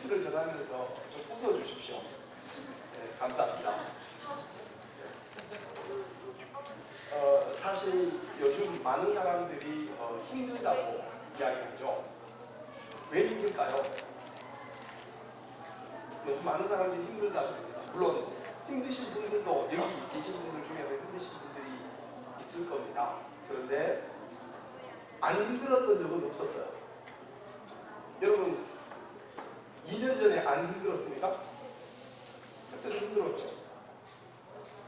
피스를 전하면서 좀 웃어주십시오. 네, 감사합니다. 사실 요즘 많은 사람들이 힘들다고 이야기하죠. 왜 힘들까요? 요즘 많은 사람들이 힘들다고 합니다. 물론 힘드신 분들도 여기 계신 분들 중에서 힘드신 분들이 있을 겁니다. 그런데 안 힘들었던 적은 없었어요. 여러분 2년 전에 안 힘들었습니까? 그때도 힘들었죠.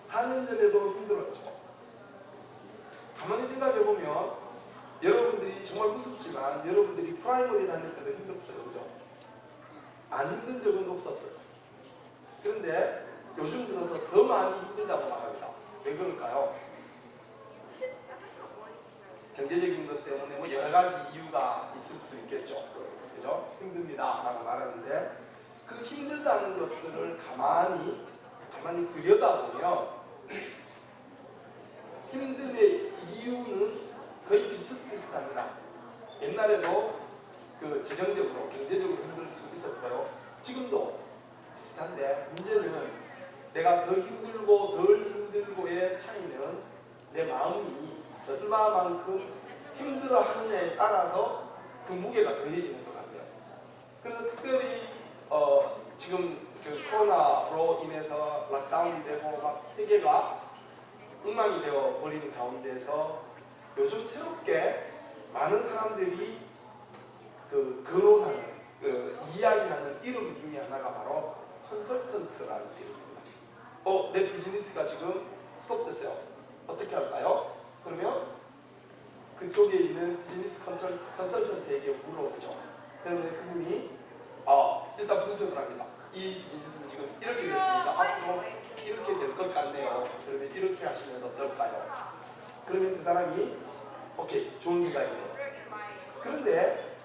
4년 전에도 힘들었죠. 가만히 생각해보면 여러분들이 정말 무섭지만 여러분들이 프라이머리 다닐 때도 힘들었어요. 그죠? 안 힘든 적은 없었어요. 그런데 요즘 들어서 더 많이 힘들다고 말합니다. 왜 그럴까요? 경제적인 것 때문에 뭐 여러 가지 이유가 있을 수 있겠죠. 그죠? 힘듭니다 라고 말하는데 그 힘들다는 것들을 가만히 들여다보면 힘듦의 이유는 거의 비슷비슷합니다. 옛날에도 그 재정적으로 경제적으로 힘들 수 있었고요. 지금도 비슷한데 문제는 내가 더 힘들고 덜 힘들고의 차이는 내 마음이 얼마만큼 힘들어하느냐에 따라서 그 무게가 더해지는 것 같아요. 그래서 특별히 지금 그 코로나로 인해서 락다운이 되고 막 세계가 엉망이 되어 버리는 가운데서 요즘 새롭게 많은 사람들이 그 거론하는 이야기하는 이름 중에 하나가 바로 컨설턴트라는 이름입니다. 내 비즈니스가 지금 스톱됐어요. 어떻게 할까요? 그러면 그쪽에 있는 비즈니스 컨설턴트에게 물어보죠. 그러면 그분이 일단 분석을 합니다. 이 비즈니스는 지금 이렇게 됐습니다. 앞으로 이렇게 될 것 같네요. 그러면 이렇게 하시면 어떨까요? 그러면 그 사람이 오케이, 좋은 생각이네요. 그런데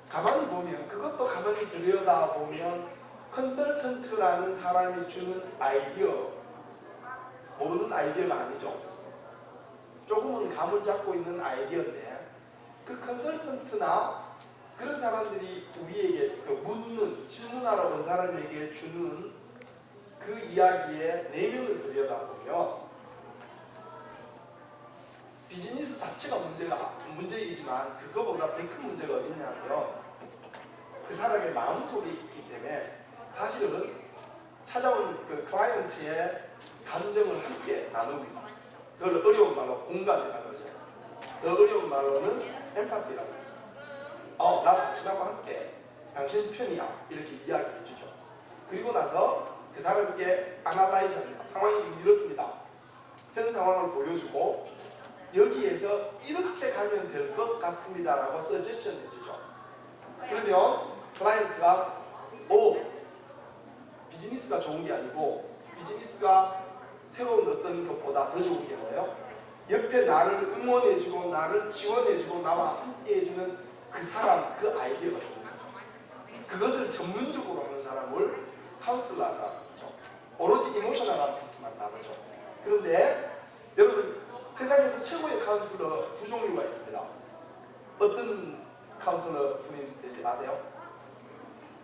가만히 보면, 그것도 가만히 들여다보면 컨설턴트라는 사람이 주는 아이디어, 모르는 아이디어가 아니죠. 조금은 감을 잡고 있는 아이디어인데 그 컨설턴트나 그런 사람들이 우리에게 묻는, 질문하러 온 사람에게 주는 그 이야기의 내면을 들여다보면 비즈니스 자체가 문제이지만 그거보다 더 큰 문제가 어디냐면 그 사람의 마음속에 있기 때문에 사실은 찾아온 그 클라이언트의 감정을 함께 나눕니다. 그걸 어려운 말로 공감이라고 그러죠. 더 어려운 말로는 엠파티라고 합니다. 나 당신하고 함께 당신 편이야 이렇게 이야기해 주죠. 그리고 나서 그 사람에게 아날라이즈 합니다. 상황이 지금 이렇습니다. 현 상황을 보여주고 여기에서 이렇게 가면 될 것 같습니다 라고 서제션 해주죠. 그러면 클라이언트가 비즈니스가 좋은 게 아니고 비즈니스가 새로운 어떤 것보다 더 좋은 게 뭐예요? 옆에 나를 응원해주고 나를 지원해주고 나와 함께해주는 그 사람, 그 아이디어가 좋은 거죠. 그것을 전문적으로 하는 사람을 카운슬러라고 하죠. 오로지 이모셔널한 팩트만 나누죠. 그런데 여러분 세상에서 최고의 카운슬러 두 종류가 있습니다. 어떤 카운슬러 분인지 아세요?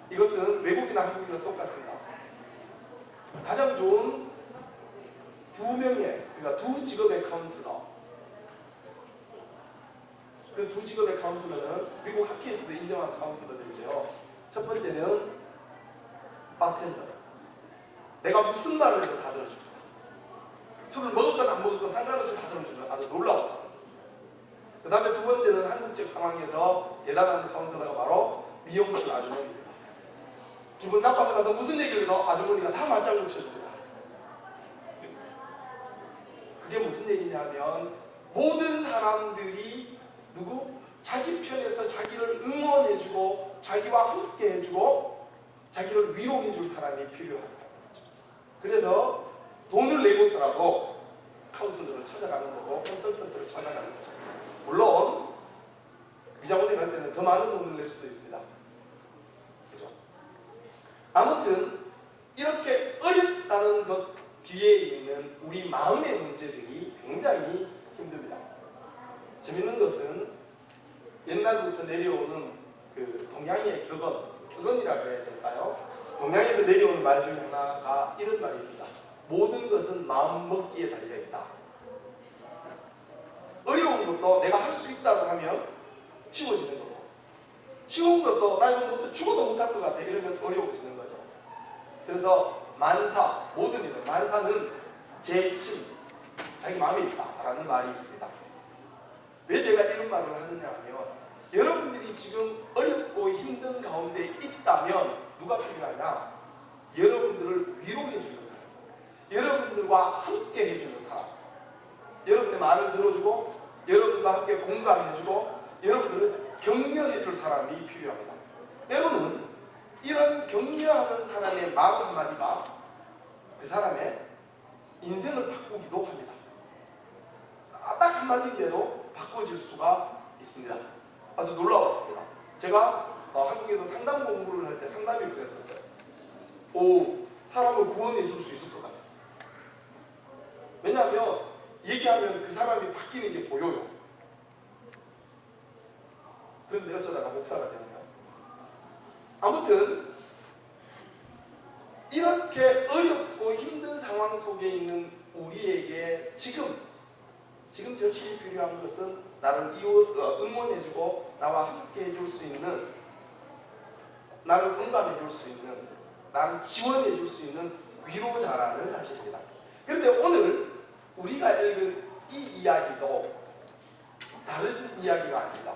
이것은 외국이나 한국이나 똑같습니다. 가장 좋은 그러니까 두 직업의 카운슬러. 그 두 직업의 카운슬러는 미국 학회에서도 인정한 카운슬러들인데요. 첫 번째는 바텐더. 내가 무슨 말을 해도 다 들어줍니다. 술을 먹었건 안 먹었건 상관없이 다 들어줍니다. 아주 놀라워서. 그 다음에 두 번째는 한국적 상황에서 대단한 카운슬러가 바로 미용실 아주머니입니다. 기분 나빠서 가서 무슨 얘기를 해도 아주머니가 다 맞장구 쳐줍니다. 그게 무슨 얘기냐면 모든 사람들이 자기 편에서 자기를 응원해주고 자기와 함께 해주고 자기를 위로해줄 사람이 필요하다는 거죠. 그래서 돈을 내고서라도 카운슬러를 찾아가는 거고 컨설턴트를 찾아가는 거죠. 물론 미장원에 갈 때는 더 많은 돈을 낼 수도 있습니다. 그죠? 아무튼 이렇게 어렵다는 것 뒤에 있는 우리 마음의 문제들이 굉장히 힘듭니다. 재밌는 것은 옛날부터 내려오는 그 동양의 격언, 격언이라 그래야 될까요? 동양에서 내려오는 말 중에 하나가 이런 말이 있습니다. 모든 것은 마음 먹기에 달려 있다. 어려운 것도 내가 할 수 있다고 하면 쉬워지는 거고, 쉬운 것도 나 이거 못 죽어도 못할 것 같아 이러면 어려워지는 거죠. 그래서 만사, 모든 일, 만사는 제 심, 자기 마음에 있다라는 말이 있습니다. 왜 제가 이런 말을 하느냐 하면, 여러분들이 지금 어렵고 힘든 가운데 있다면 누가 필요하냐? 여러분들을 위로해 주는 사람, 여러분들과 함께 해주는 사람, 여러분의 말을 들어주고 여러분과 함께 공감해주고 여러분들을 격려해 줄 사람이 필요합니다. 때로는 이런 격려하는 사람의 말 한마디가 그 사람의 인생을 바꾸기도 합니다. 딱 한마디인데도 바꿔질 수가 있습니다. 아주 놀라웠습니다. 제가 한국에서 상담 공부를 할 때 상담이 그랬었어요. 사람을 구원해 줄 수 있을 것 같았어요. 왜냐하면 얘기하면 그 사람이 바뀌는 게 보여요. 그런데 어쩌다가 목사가 되네요. 아무튼 이렇게 어렵고 힘든 상황 속에 있는 우리에게 지금 절실히 필요한 것은 나를 응원해주고 나와 함께 해줄 수 있는, 나를 공감해줄 수 있는, 나를 지원해줄 수 있는 위로자라는 사실입니다. 그런데 오늘 우리가 읽은 이 이야기도 다른 이야기가 아닙니다.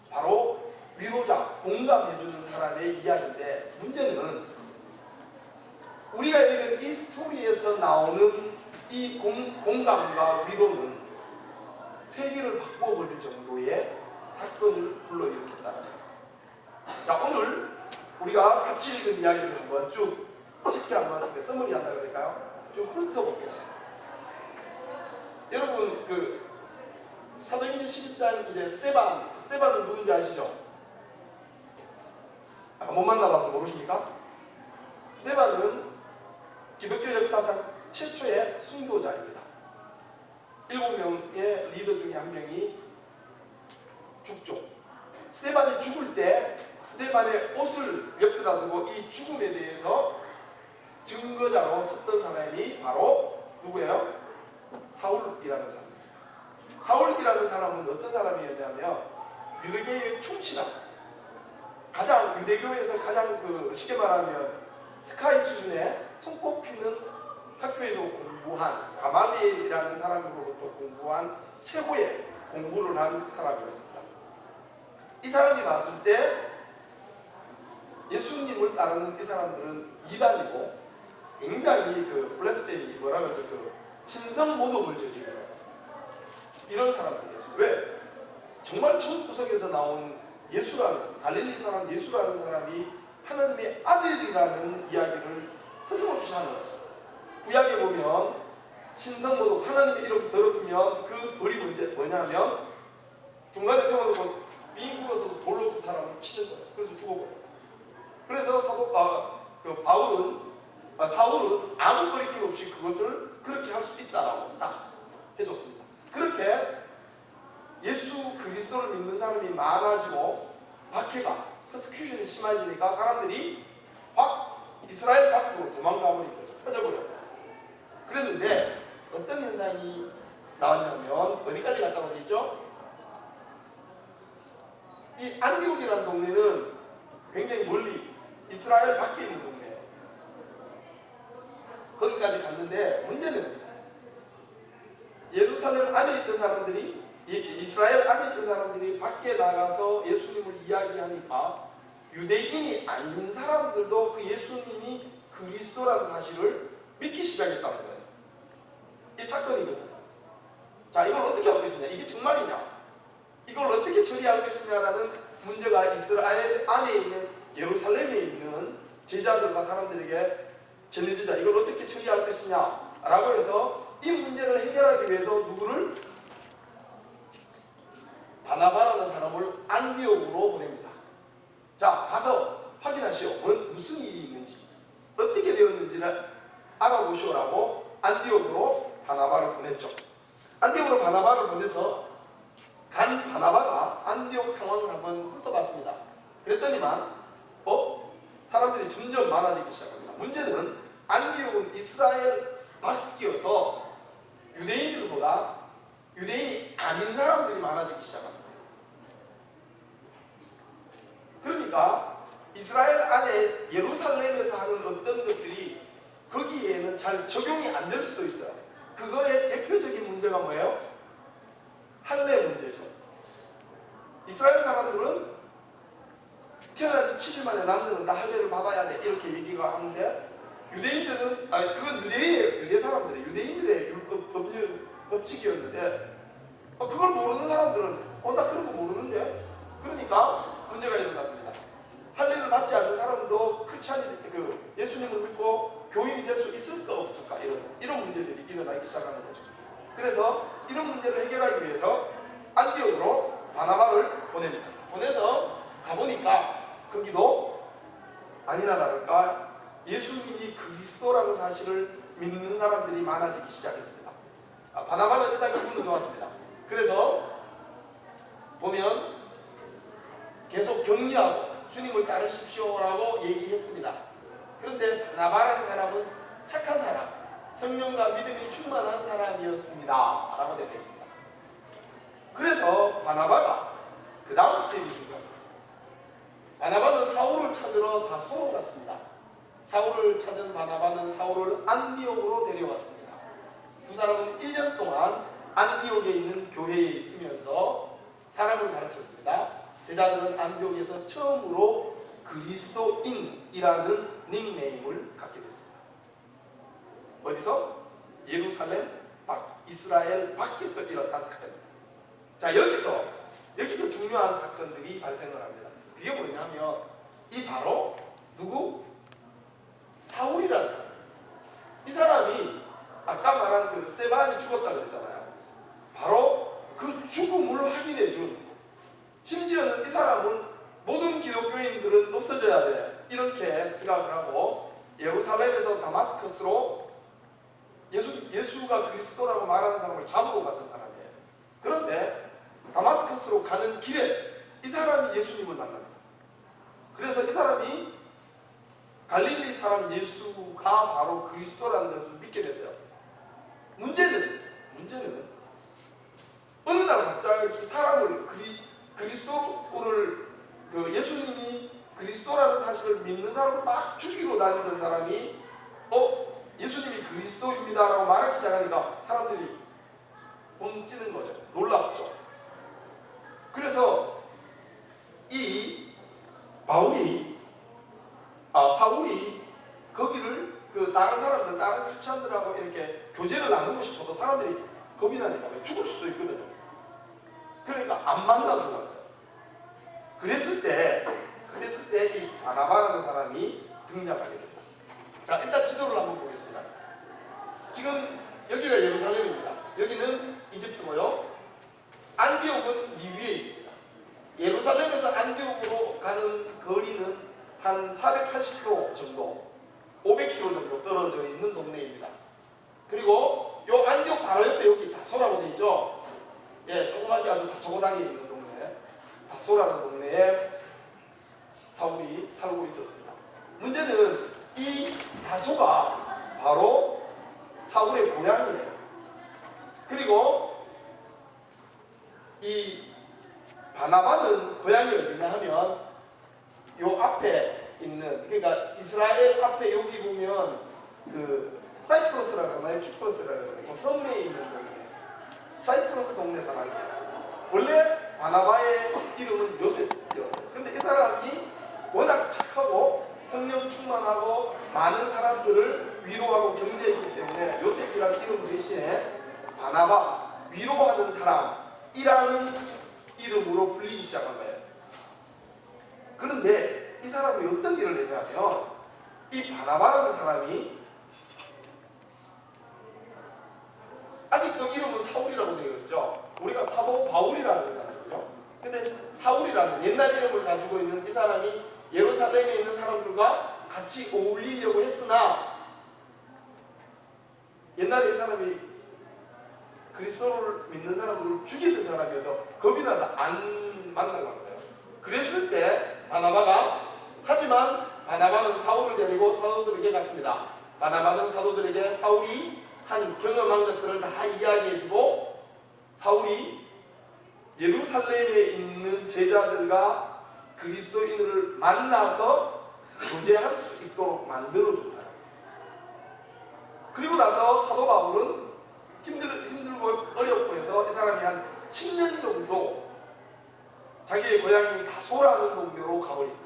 바로 위로자, 공감해주는 사람의 이야기인데, 문제는 우리가 읽은 이 스토리에서 나오는 이 공감과 위로는 세계를 바꿔버릴 정도의 사건을 불러일으켰다는 거예요. 자, 오늘 우리가 같이 읽은 이야기를 한번 쭉 쉽게 한번 써머리 한다 그럴까요? 좀 훑어볼게요. 여러분 사도행전 11장 이제 스데반은 누군지 아시죠? 아까 못 만나봐서 모르십니까? 스데반은 기독교 역사상 최초의 순교자입니다. 7명의 리더 중에 한 명이 죽죠. 스데반이 죽을 때 스데반의 옷을 옆에다 두고 이 죽음에 대해서 증거자로 섰던 사람이 바로 누구예요? 사울이라는 사람입니다. 사울이라는 사람은 어떤 사람이었냐면 유대교의 충실한, 가장 유대교에서 가장 쉽게 말하면 스카이 수준의 손꼽히는 학교에서 공부한 가말리엘이라는 사람으로부터 공부한 최고의 공부를 한 사람이었습니다. 이 사람이 봤을 때 예수님을 따르는 이 사람들은 이단이고 굉장히 블레스페미 뭐라 그러죠? 신성 모독을 저지르는 이런 사람들이었어요. 왜? 정말 천구석에서 나온 예수라는, 갈릴리 사람 예수라는 사람이 하나님의 아들이라는 이야기를 스스럼없이 하는, 구약에 보면 신성모독, 하나님의 이름 더럽히면 그 벌이 뭐냐면 중간에 세워놓고 빙 굴러서 돌로 그 사람을 치는 거예요. 그래서 죽어버려요. 그래서 사울은 아무 거리낌 없이 그것을 그렇게 할 수 있다라고 딱 해줬습니다. 그렇게 예수 그리스도를 믿는 사람이 많아지고 박해가, 퍼스큐션이 심해지니까 사람들이 이스라엘 밖으로 도망가버린 거죠. 퍼져버렸어요. 그랬는데 어떤 현상이 나왔냐면, 어디까지 갔다 왔겠죠? 이 안디옥이라는 동네는 굉장히 멀리 이스라엘 밖에 있는 동네예요. 거기까지 갔는데 문제는 예루살렘 안에 있던 사람들이, 이스라엘 안에 있던 사람들이 밖에 나가서 예수님을 이야기하니까 유대인이 아닌 사람들도 그 예수님이 그리스도라는 사실을 믿기 시작했다는 거예요. 이 사건이거든요. 자, 이걸 어떻게 할 것이냐? 이게 정말이냐? 이걸 어떻게 처리할 것이냐라는 문제가 이스라엘 안에 있는, 예루살렘에 있는 제자들과 사람들에게 전해지자. 이걸 어떻게 처리할 것이냐 라고 해서 이 문제를 해결하기 위해서 누구를? 바나바라는 사람을 안디옥으로 보냅니다. 자, 가서 확인하시오. 무슨 일이 있는지, 어떻게 되었는지를 알아보시오라고 안디옥으로 바나바를 보냈죠. 안디옥으로 바나바를 보내서 간 바나바가 안디옥 상황을 한번 훑어봤습니다. 그랬더니만 사람들이 점점 많아지기 시작합니다. 문제는 안디옥은 이스라엘 밖이어서 유대인들보다 유대인이 아닌 사람들이 많아지기 시작합니다. 그러니까 이스라엘 안에 예루살렘에서 하는 어떤 것들이 거기에는 잘 적용이 안 될 수도 있어요. 그거의 대표적인 문제가 뭐예요? 할례 문제죠. 이스라엘 사람들은 태어난 지 7일 만에 남자는 다 할례를 받아야 돼 이렇게 얘기가 하는데 유대인들은 그건 유대 사람들이 유대인들의 율법 법칙이었는데 그걸 모르는 사람들은 나 그런 거 모르는데 그러니까 문제가 일어났습니다. 할례를 받지 않는 사람도 예수님을 믿고 교인이 될 수 있을까 없을까 이런 문제들이 일어나기 시작하는 거죠. 그래서 이런 문제를 해결하기 위해서 안디옥으로 바나바를 보냅니다. 보내서 가보니까 거기도 아니나 다를까 예수님이 그리스도라는 사실을 믿는 사람들이 많아지기 시작했습니다. 바나바는 일단 기분은 좋았습니다. 그래서 보면 계속 격려하고 주님을 따르십시오라고 얘기했습니다. 그런데 바나바라는 사람은 착한 사람, 성령과 믿음이 충만한 사람이었습니다 라고 되어 있습니다. 그래서 바나바가 그 다음 스텝이 중요합니다. 바나바는 사울을 찾으러 다소로 갔습니다. 사울을 찾은 바나바는 사울을 안디옥으로 데려왔습니다. 두 사람은 1년 동안 안디옥에 있는 교회에 있으면서 사람을 가르쳤습니다. 제자들은 안디옥에서 처음으로 그리스도인이라는 닉네임을 갖게 됐습니다. 어디서? 예루살렘 밖, 이스라엘 밖에서 일어난 사건입니다. 자, 여기서 중요한 사건들이 발생을 합니다. 그게 뭐냐면 이 바로 누구? 사울이라는 사람. 이 사람이 아까 말한 그 스데반이 죽었다 그랬잖아요. 바로 그 죽음을 확인해준, 심지어는 이 사람은 모든 기독교인들은 없어져야 돼 이렇게 생각을 하고 예루살렘에서 다마스커스로 예수가 그리스도라고 말하는 사람을 잡으러 갔던 사람이에요. 그런데 다마스커스로 가는 길에 이 사람이 예수님을 만납니다. 그래서 이 사람이 갈릴리 사람 예수가 바로 그리스도라는 것을 믿게 됐어요. 문제는 어느 날 갑자기 사람을 그리스도를 예수님이 그리스도라는 사실을 믿는 사람을 막 죽이러 다니던 사람이 예수님이 그리스도입니다 라고 말하기 시작하니까 사람들이 뻥치는 거죠. 놀랍죠. 그래서 이 사울이 거기를 다른 사람들, 다른 크리스찬들하고 이렇게 교제를 나누고 싶어도 사람들이 겁이 나니까 죽을 수도 있거든요. 그러니까 안 만나주는 거예요. 그랬을 때 이 바나바라는 사람이 등장하게 됩니다. 자, 일단 지도를 한번 보겠습니다. 지금 여기가 예루살렘입니다. 여기는 이집트고요. 안디옥은 이 위에 있습니다. 예루살렘에서 안디옥으로 가는 거리는 한 480km 정도, 500km 정도 떨어져 있는 동네입니다. 그리고 요 안디옥 바로 옆에 여기 다소라고 되어 있죠. 조그맣게 아주 다소고당에 있는 동네, 다소라는 동네에 사울이 살고 있었습니다. 문제는 이 다소가 바로 사울의 고향이에요. 그리고 이 바나바는 고향이 어디냐 하면 요 앞에 있는, 그러니까 이스라엘 앞에 여기 보면 사이프러스라고 하나요? 키프러스라고 하나요? 그 섬에 있는 동네, 사이프러스 동네 사람이에요. 원래 바나바의 이름은 요셉이었어요. 근데 이 사람이 워낙 착하고 성령 충만하고 많은 사람들을 위로하고 격려했기 때문에 요셉이라는 이름 대신에 바나바, 위로받은 사람이라는 이름으로 불리기 시작한 거예요. 그런데 이 사람이 어떤 일을 했냐면 이 바나바라는 사람이 아직도 이름은 사울이라고 되어 있죠. 우리가 사도 바울이라고 그러잖아요. 그죠? 근데 사울이라는 옛날 이름을 가지고 있는 이 사람이 예루살렘에 있는 사람들과 같이 어울리려고 했으나 옛날에 이 사람이 그리스도를 믿는 사람들을 죽이던 사람이어서 겁이 나서 안 만나는 거예요. 그랬을 때 바나바가, 하지만 바나바는 사울을 데리고 사도들에게 갔습니다. 바나바는 사도들에게 사울이 한 경험한 것들을 다 이야기해주고 사울이 예루살렘에 있는 제자들과 그리스도인을 만나서 교제할 수 있도록 만들어준 사람. 그리고 나서 사도 바울은 힘들고 어렵고 해서 이 사람이 한 10년 정도 자기의 고향이 다소라는 동네로 가버립니다.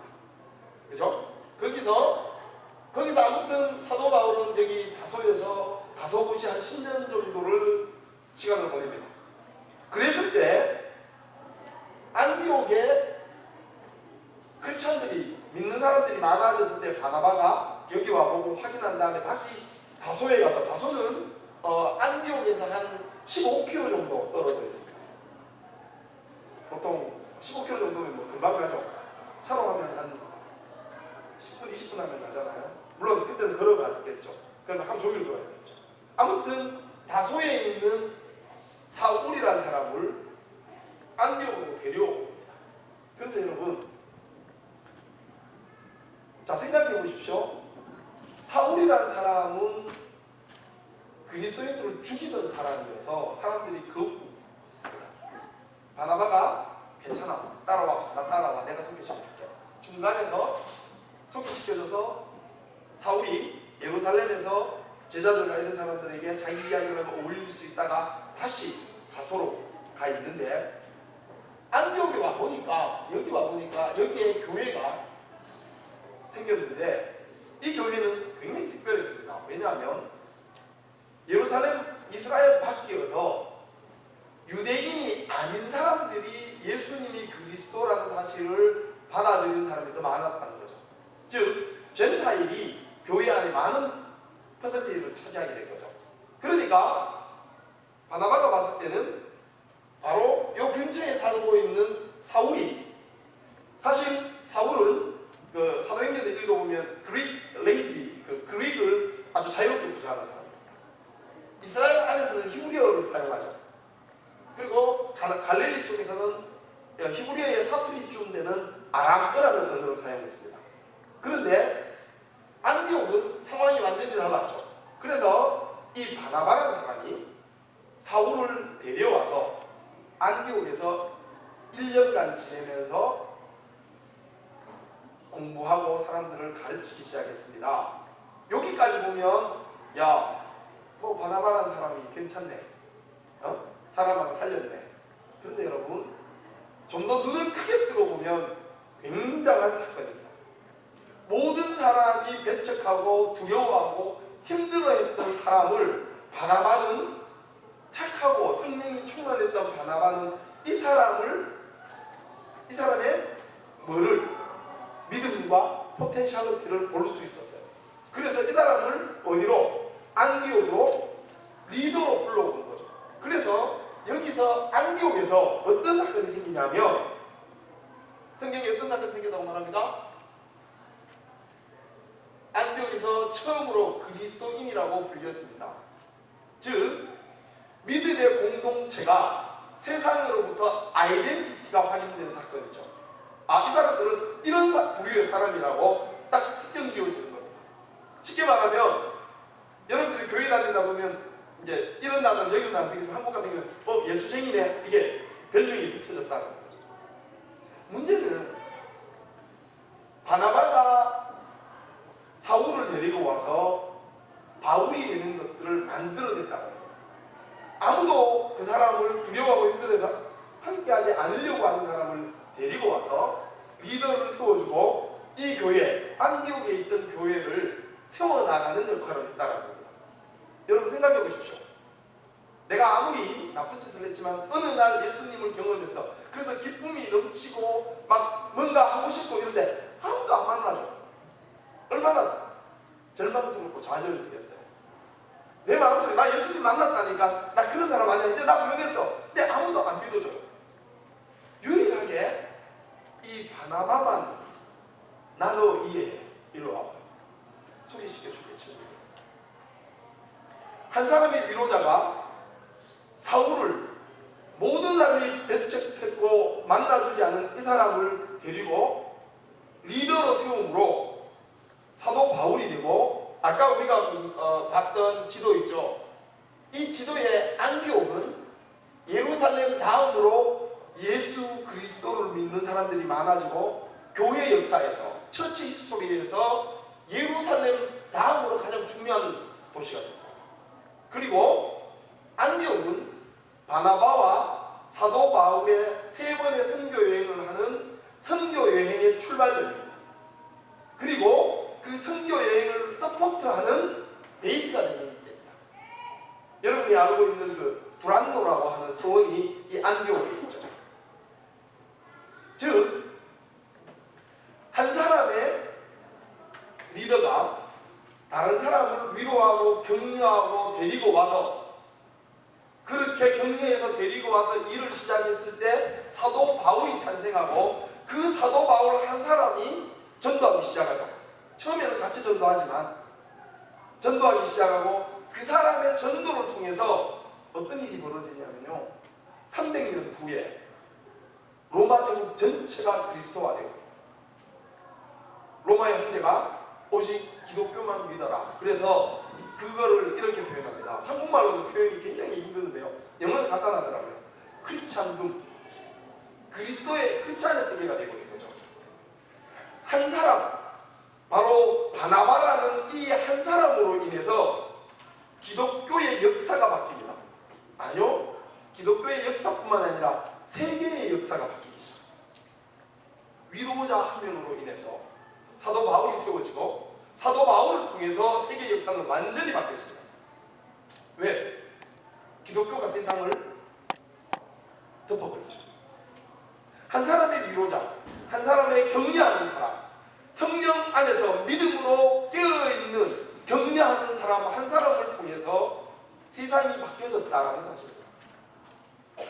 그죠? 거기서 아무튼 사도 바울은 여기 다소에서 다소곳이 한 10년 정도를 시간을 보냅니다. 그랬을 때 안디옥에 크리스천들이 믿는 사람들이 많아졌을 때 바나바가 여기 와보고 확인한 다음에 다시 다소에 가서, 다소는 안디옥에서 한 15km 정도 떨어져 있습니다. 보통 15km 정도면 뭐 금방 가죠. 차로 가면 한 10분, 20분 하면 가잖아요. 물론 그때는 걸어가겠죠. 그러면 하루 종일 걸어야겠죠. 아무튼 다소에 있는 사울이라는 사람을 안디옥으로 데려옵니다. 그런데 여러분, 자, 생각해 보십시오. 사울이라는 사람은 그리스도인들을 죽이던 사람이어서 사람들이 거부했습니다. 바나바가 괜찮아, 따라와, 나 따라와, 내가 소개시켜줄게. 중간에서 소개시켜줘서 사울이 예루살렘에서 제자들과 이런 사람들에게 자기 이야기를 하고 어울릴 수 있다가 다시 다소로 가 있는데, 안디옥에 와보니까 여기에 교회가 생겼는데 이 교회는 굉장히 특별했습니다. 왜냐하면 예루살렘 이스라엘 밖이어서 유대인이 아닌 사람들이 예수님이 그리스도라는 사실을 받아들이는 사람이 더 많았다는 거죠. 즉 젠타일이 교회 안에 많은 퍼센테이지를 차지하게 된 거죠. 그러니까 바나바가 봤을 때는 바로 이 근처에 살고 있는 사울이, 사실 사울은 그 사도행전을 읽어보면 그릭을 아주 자유롭게 구사하는 사람입니다. 이스라엘 안에서는 히브리어를 사용하죠. 그리고 갈릴리 쪽에서는 히브리어의 사투리쯤 되는 아람어라는 언어를 사용했습니다. 그런데 안디옥은 상황이 완전히 달랐죠. 그래서 이 바나바라는 사람이 사울을 데려와서 안디옥에서 1년간 지내면서 공부하고 사람들을 가르치기 시작했습니다. 여기까지 보면 뭐 바나바라는 사람이 괜찮네, 사람 하나 살렸네. 그런데 여러분, 좀 더 눈을 크게 뜨고보면 굉장한 사건입니다. 모든 사람이 배척하고 두려워하고 힘들어했던 사람을 바나바는, 착하고 성령이 충만했던 바나바는 이 사람의 믿음과 포텐셜리티를 볼 수 있었어요. 그래서 이 사람을 어디로? 안디옥으로 리더로 불러온 거죠. 그래서 여기서 안디옥에서 어떤 사건이 생기냐면, 성경에 어떤 사건이 생겼다고 말합니까? 안디옥에서 처음으로 그리스도인이라고 불렸습니다. 즉 믿음의 공동체가 세상으로부터 아이덴티티가 확인된 사건이죠. 이 사람들은 이런 부류의 사람이라고 딱 특정 지어지는 겁니다. 쉽게 말하면 여러분들이 교회 다닌다 보면 이제 이런 단어는 여기서 나왔으니까 한국 같은 경우는 예수쟁이네, 이게 별명이 붙여졌다는 거죠. 문제는 바나바가 사울을 데리고 와서 바울이 되는 것들을 만들어냈다는 겁니다. 아무도 그 사람을 두려워하고 힘들어서 함께하지 않으려고 하는 사람을 데리고 와서 리더를 세워주고 이 교회, 안디옥에 있던 교회를 세워나가는 역할을 했다는 겁니다. 여러분 생각해 보십시오. 내가 아무리 나쁜 짓을 했지만 어느 날 예수님을 경험해서 그래서 기쁨이 넘치고 막 뭔가 하고 싶고 이런데 아무도 안 만나죠. 얼마나 절망스럽고 좌절이 되겠어요. 내 마음속에 나 예수님 만났다니까, 나 그런 사람 아니야, 이제 나 변했어. 근데 아무도 안 믿어줘요. 유일하게 이 바나바만 나 너 이해해, 이리 와봐, 소개시켜주겠죠. 한 사람의 위로자가 사울을, 모든 사람이 배척했고 만나주지 않은 이 사람을 데리고 리더로 세움으로 바울이 되고, 아까 우리가 봤던 지도 있죠. 이 지도의 안디옥은 예루살렘 다음으로 예수 그리스도를 믿는 사람들이 많아지고, 교회 역사에서, 처치 히스토리에서 예루살렘 다음으로 가장 중요한 도시가 됩니다. 그리고 안디옥은 바나바와 사도 바울의 3번의 선교 여행을 하는 선교 여행의 출발점입니다. 그리고 그 선교 여행을 서포트하는 베이스가 되는 데입니다. 여러분이 알고 있는 그 두란노라고 하는 서원이 이 안디옥에 있죠. 즉, 한 사람의 리더가 다른 사람을 위로하고 격려하고 데리고 와서, 그렇게 격려해서 데리고 와서 일을 시작했을 때 사도 바울이 탄생하고, 그 사도 바울 한 사람이 전도하기 시작하죠. 처음에는 같이 전도하지만 전도하기 시작하고, 그 사람의 전도를 통해서 어떤 일이 벌어지냐면요, 300년 후에 로마 제국 전체가 그리스도화되고, 로마의 황제가 오직 기독교만 믿어라. 그래서 그거를 이렇게 표현합니다. 한국말로는 표현이 굉장히 힘드는데요, 영어는 간단하더라고요. 크리스찬둠, 그리스도의 크리스찬의 세계가 되고 있는 거죠. 한 사람, 바로 바나바라는 이 한 사람으로 인해서 기독교의 역사가 바뀝니다. 아니요, 기독교의 역사뿐만 아니라 세계의 역사가 바뀌기 시작합니다. 위로자 한 명으로 인해서 사도 바울이 세워지고, 사도 바울을 통해서 세계 역사는 완전히 바뀌어집니다. 왜? 기독교가 세상을 덮어버리죠. 한 사람의 위로자, 한 사람의 격려하는 사람, 성령 안에서 믿음으로 깨어있는 격려하는 사람 한 사람을 통해서 세상이 바뀌어졌다는 사실입니다.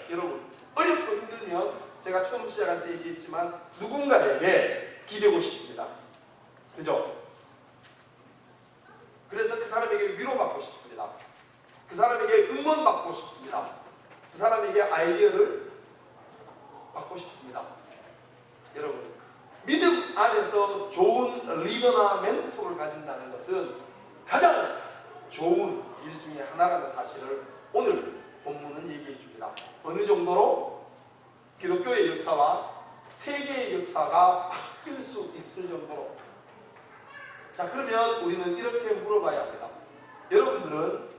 여러분, 어렵고 힘들면 제가 처음 시작할 때 얘기했지만 누군가에게 기대고 싶습니다. 그죠? 그래서 그 사람에게 위로받고 싶습니다. 그 사람에게 응원받고 싶습니다. 그 사람에게 아이디어를 받고 싶습니다. 여러분, 믿음 안에서 좋은 리더나 멘토를 가진다는 것은 가장 좋은 일 중에 하나라는 사실을 오늘 본문은 얘기해 줍니다. 어느 정도로? 기독교의 역사와 세계의 역사가 바뀔 수 있을 정도로. 자, 그러면 우리는 이렇게 물어봐야 합니다. 여러분들은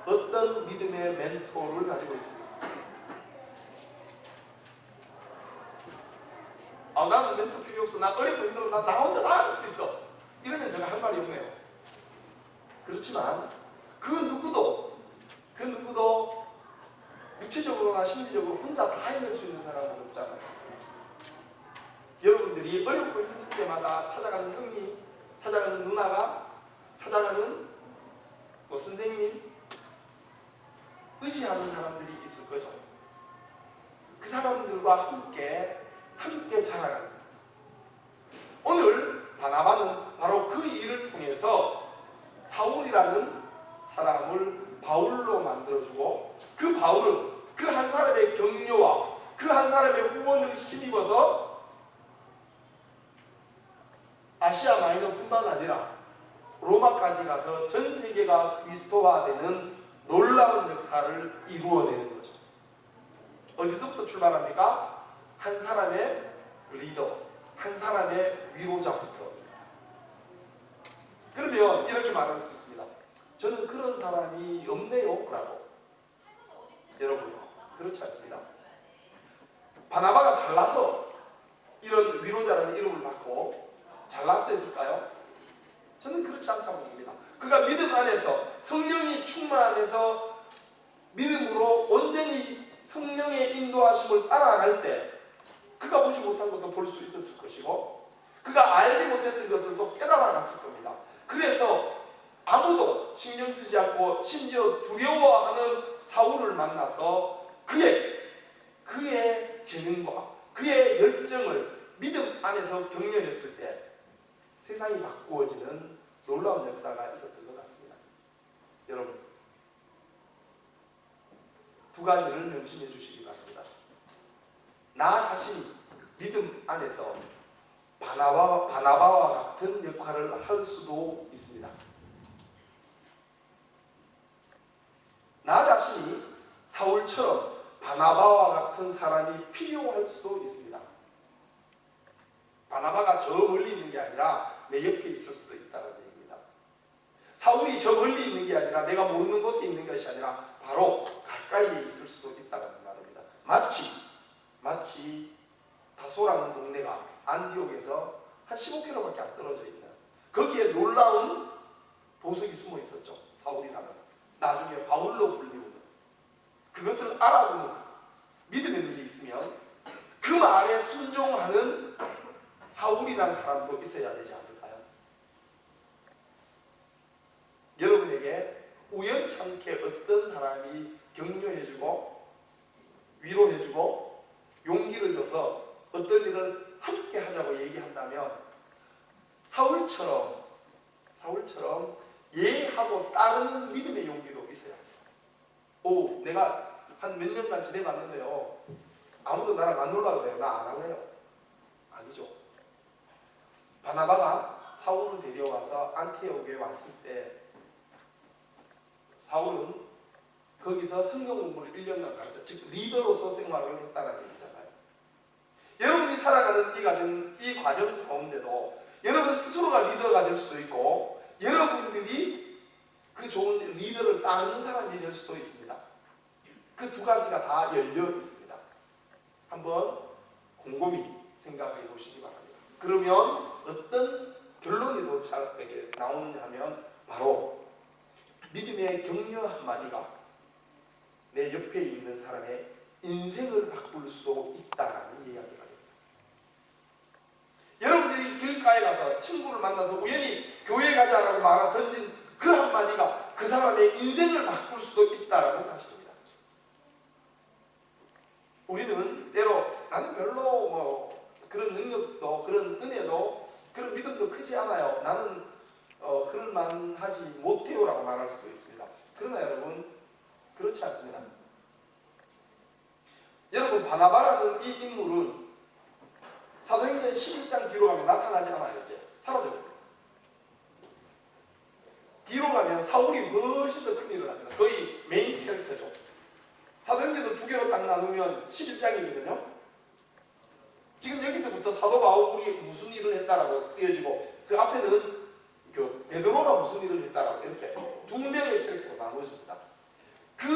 어떤 믿음의 멘토를 가지고 있습니까? 나는 멘토 필요 없어. 나 어렵고 힘들어. 나 혼자 다 할 수 있어. 이러면 제가 할 말이 없네요. 그렇지만 그 누구도 육체적으로나 심리적으로 혼자 다 해낼 수 있는 사람은 없잖아요. 여러분들이 어렵고 힘들 때마다 찾아가는 형님, 찾아가는 누나가, 찾아가는 선생님, 의지하는 사람들이 있을 거죠. 그 사람들과 함께 자라가는. 오늘 바나바는 바로 그 일을 통해서 사울이라는 사람을 바울로 만들어주고, 그 바울은 그 한 사람의 격려와 그 한 사람의 후원을 힘입어서 아시아 마이너뿐만 아니라 로마까지 가서 전 세계가 그리스도화되는 놀라운 역사를 이루어내는 거죠. 어디서부터 출발합니까? 한 사람의 리더, 한 사람의 위로자부터. 그러면 이렇게 말할 수 있습니다. 저는 그런 사람이 없네요 라고. 여러분, 그렇지 않습니다. 바나바가 잘나서 이런 위로자라는 이름을 받고 잘나서 했을까요? 저는 그렇지 않다고 봅니다. 그가 믿음 안에서, 성령이 충만해서 믿음으로 온전히 성령의 인도하심을 따라갈 때 그가 보지 못한 것도 볼 수 있었을 것이고, 그가 알지 못했던 것들도 깨달아갔을 겁니다. 그래서 아무도 신경 쓰지 않고 심지어 두려워하는 사울을 만나서 그의 재능과 그의 열정을 믿음 안에서 격려했을 때 세상이 바꾸어지는 놀라운 역사가 있었던 것 같습니다. 여러분, 두 가지를 명심해 주시기 바랍니다. 나 자신이 믿음 안에서 바나바와 같은 역할을 할 수도 있습니다. 나 자신이 사울처럼 바나바와 같은 사람이 필요할 수도 있습니다. 바나바가 저 멀리 있는 게 아니라 내 옆에 있을 수도 있다는 얘기입니다. 사울이 저 멀리 있는 게 아니라 내가 모르는 곳에 있는 것이 아니라 바로 가까이에 있을 수도 있다는 말입니다. 마치 다소라는 동네가 안디옥에서 한 15km밖에 안 떨어져 있는, 거기에 놀라운 보석이 숨어 있었죠. 사울이라는, 나중에 바울로 불리우는, 그것을 알아보는 믿음의 눈이 있으면 그 말에 순종하는 사울이라는 사람도 있어야 되지 않을까요? 여러분에게 우연찮게 어떤 사람이 격려해주고 위로해주고 용기를 줘서 어떤 일을 함께 하자고 얘기한다면 사울처럼 예하고 따르는 믿음의 용기도 있어요. 내가 한 몇 년간 지내봤는데요, 아무도 나랑 안 놀라 그래요. 나 안 할래요. 아니죠. 바나바가 사울을 데려와서 안티오크에 왔을 때 사울은 거기서 성경 공부를 1년간 가르쳐, 즉 리더로서 생활을 했다는 얘기잖아요. 여러분이 살아가는 이 과정 가운데도 여러분 스스로가 리더가 될 수도 있고, 여러분들이 그 좋은 리더를 따르는 사람이 될 수도 있습니다. 그 두 가지가 다 열려 있습니다. 한번 곰곰이 생각해 보시기 바랍니다. 그러면 어떤 결론이 나오느냐 하면 바로 믿음의 격려 한마디가 내 옆에 있는 사람의 인생을 바꿀 수도 있다라는 이야기가 됩니다. 여러분들이 길가에 가서 친구를 만나서 우연히 교회 가자라고 던진 그 한마디가 그 사람의 인생을 바꿀 수도 있다라는 사실입니다. 우리는 때로 나는 별로 그런 능력도 그런 은혜도 그런 믿음도 크지 않아요. 나는 그럴 만하지 못해요라고 말할 수도 있습니다. 그러나 여러분, 그렇지 않습니다. 여러분, 바나바라는 이 인물은 사도행전 11장 뒤로 가면 나타나지 않아요. 이제 사라져요. 뒤로 가면 사울이 훨씬 더 큰 일을 합니다. 거의 메인 캐릭터죠. 사도행전도 두 개로 딱 나누면 11장이거든요. 지금 여기서부터 사도 바울이 무슨 일을 했다라고 쓰여지고, 그 앞에는 그 베드로가 무슨 일을 했다라고 이렇게 두 명의 캐릭터로 나누어집니다. 그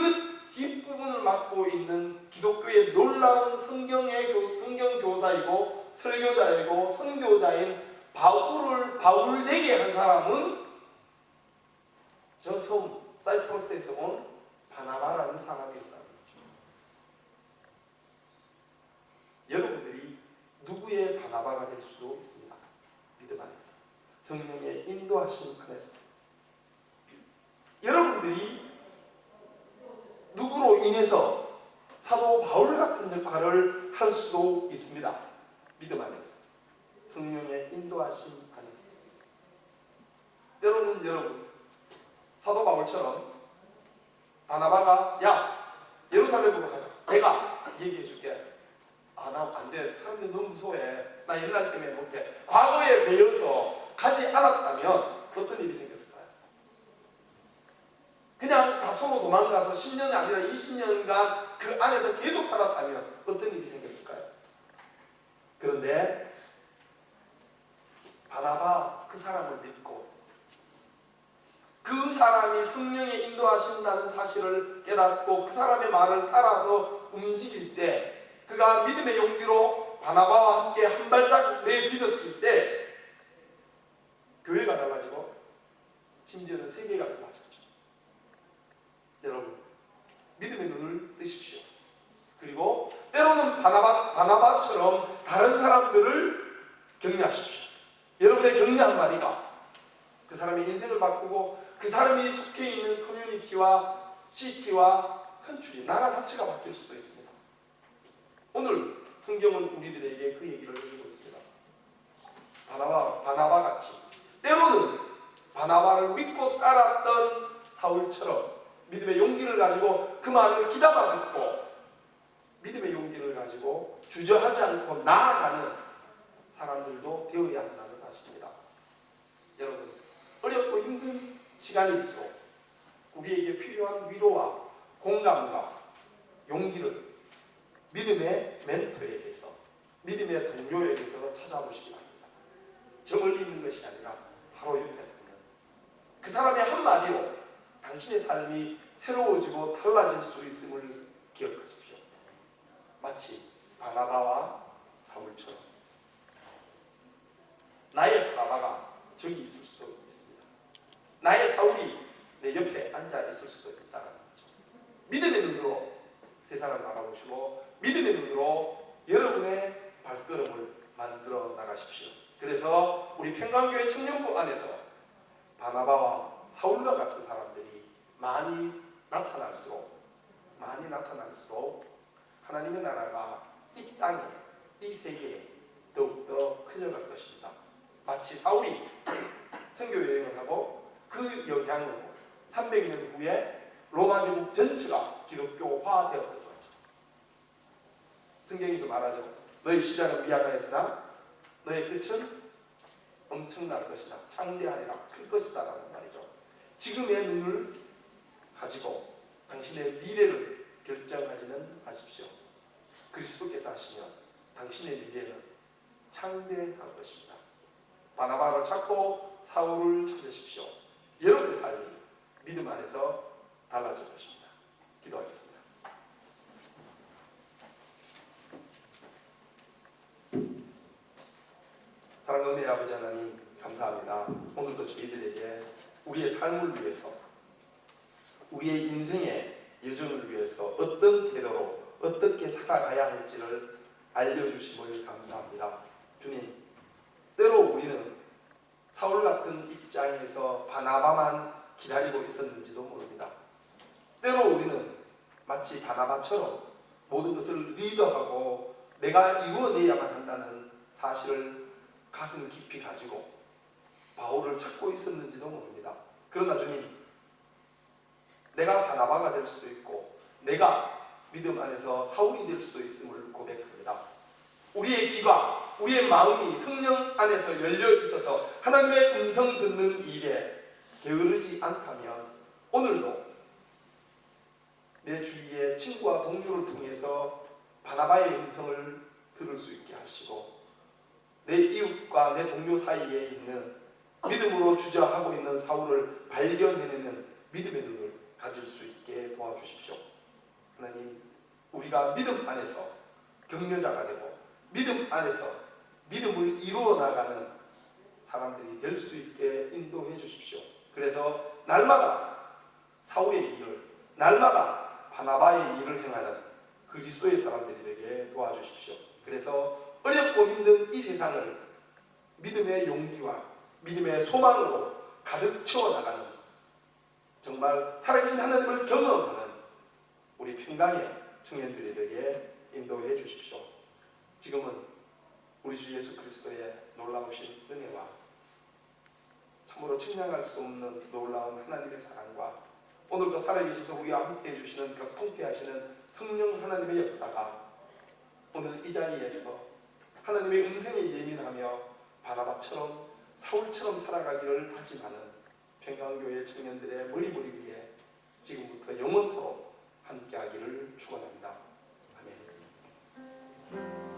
뒷부분을 맡고 있는 기독교의 놀라운 성경 교사이고 설교자이고 선교자인 바울 되게 한 사람은 저 섬 사이프러스에서 온 바나바라는 사람이었다. 여러분들이 누구의 바나바가 될 수도 있습니다. 믿음 안에서, 성령의 인도하심 안에서. 여러분들이 누구로 인해서 사도 바울 같은 역할을 할 수도 있습니다. 믿음 안에서, 성령의 인도하심 안에서. 때로는 여러분, 사도 바울처럼 바나바가 야 예루살렘으로 가자, 내가 얘기해 줄게. 나 안 돼. 사람들이 너무 무서워해. 나 옛날 때문에 못해. 과거에 매여서 가지 않았다면 어떤 일이 생겼을까요? 그냥 다소로 도망가서 10년이 아니라 20년간 그 안에서 계속 살았다면 어떤 일이 생겼을까요? 그런데 바나바 그 사람을 믿고 그 사람이 성령에 인도하신다는 사실을 깨닫고 그 사람의 말을 따라서 움직일 때, 그가 믿음의 용기로 바나바와 함께 한 발짝 내딛었을 때 교회가 달라지고 심지어는 세계가 달라졌죠. 여러분, 믿음의 눈을 뜨십시오. 그리고 때로는 바나바처럼 다른 사람들을 격려하십시오. 여러분의 격려 한마디가 그 사람의 인생을 바꾸고 그 사람이 속해 있는 커뮤니티와 시티와 컨트리, 나라 자체가 바뀔 수도 있습니다. 오늘 성경은 우리들에게 그 얘기를 해주고 있습니다. 바나바 같이 때로는 바나바를 믿고 따랐던 사울처럼 믿음의 용기를 가지고 그 말을 귀담아 듣고 믿음의 용기를 가지고 주저하지 않고 나아가는 사람들도 되어 시간일수록 우리에게 필요한 위로와 공감과 용기를 믿음의 멘토에게서, 믿음의 동료에게서 찾아보시기 바랍니다. 저 멀리 있는 것이 아니라 바로 옆에서 있는 그 사람의 한마디로 당신의 삶이 새로워지고 달라질 수 있음을 기억하십시오. 마치 바나바와 사울처럼 나의 바나바가 저기 있을 수도 있습니다. 나의 사울이 내 옆에 앉아 있을 수도 있다는 거죠. 믿음의 눈으로 세상을 바라보시고 믿음의 눈으로 여러분의 발걸음을 만들어 나가십시오. 그래서 우리 평강교회 청년부 안에서 바나바와 사울과 같은 사람들이 많이 나타날수록 하나님의 나라가 이 땅에, 이 세계에 더욱더 커져갈 것입니다. 마치 사울이 선교 여행을 하고 그 영향으로 300년 후에 로마 제국 전체가 기독교화되었던 거죠. 성경에서 말하죠. 너희 시작은 미약하였으나 너의 끝은 엄청날 것이다. 창대하리라. 클 것이다. 라는 말이죠. 지금의 눈을 가지고 당신의 미래를 결정하지는 마십시오. 그리스도께서 하시면 당신의 미래는 창대할 것입니다. 바나바를 찾고 사울을 찾으십시오. 여러분의 삶이 믿음 안에서 달라질 것입니다. 기도하겠습니다. 사랑하는 은혜의 아버지 하나님, 감사합니다. 오늘도 저희들에게 우리의 삶을 위해서, 우리의 인생의 여정을 위해서 어떤 태도로 어떻게 살아가야 할지를 알려주심을 감사합니다. 주님, 때로 우리는 사울 같은 입장에서 바나바만 기다리고 있었는지도 모릅니다. 때로 우리는 마치 바나바처럼 모든 것을 리더하고 내가 이루어내야만 한다는 사실을 가슴 깊이 가지고 바울을 찾고 있었는지도 모릅니다. 그러나 주님, 내가 바나바가 될 수도 있고 내가 믿음 안에서 사울이 될 수도 있음을 고백합니다. 우리의 귀가, 우리의 마음이 성령 안에서 열려 있어서 하나님의 음성 듣는 일에 게으르지 않다면 오늘도 내 주위의 친구와 동료를 통해서 바나바의 음성을 들을 수 있게 하시고 내 이웃과 내 동료 사이에 있는 믿음으로 주저하고 있는 사울을 발견해내는 믿음의 눈을 가질 수 있게 도와주십시오. 하나님, 우리가 믿음 안에서 격려자가 되고 믿음 안에서 믿음을 이루어 나가는 사람들이 될 수 있게 인도해 주십시오. 그래서 날마다 사울의 일을, 날마다 바나바의 일을 행하는 그리스도의 사람들이 되게 도와주십시오. 그래서 어렵고 힘든 이 세상을 믿음의 용기와 믿음의 소망으로 가득 채워나가는, 정말 살아계신 하나님을 경험하는 우리 평강의 청년들이 되게 인도해 주십시오. 지금은 우리 주 예수 그리스도의 놀라우신 은혜와 참으로 측량할 수 없는 놀라운 하나님의 사랑과 오늘도 살아계셔서 우리와 함께 해주시는 격통케 하시는 성령 하나님의 역사가 오늘 이 자리에서 하나님의 음성에 예민하며 바나바처럼 사울처럼 살아가기를 다짐하는 평강교회 청년들의 머리머리 위에 지금부터 영원토록 함께하기를 축원합니다. 아멘.